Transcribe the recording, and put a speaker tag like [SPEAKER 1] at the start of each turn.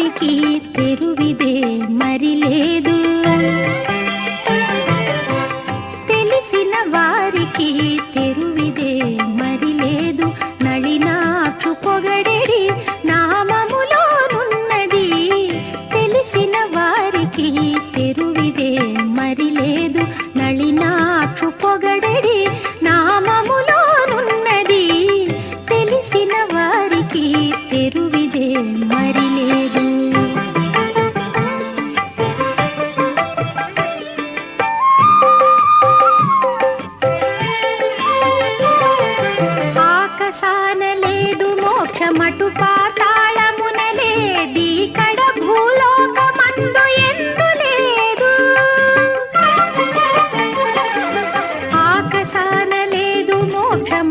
[SPEAKER 1] వారికి తెరువిదే మరి లేదు. తెలిసిన వారికి తెరువిదే మరి లేదు. నళినాక్షు పొగడెడి నామములోనున్నది. తెలిసిన వారికి తెరువిదే మరి లేదు. నళినాక్షు పొగడెడి నామములోనున్నది. తెలిసిన వారికి తెరువిదే మరి లేదు. ఆకాశాన లేదు మోక్షమటు పాతాళాన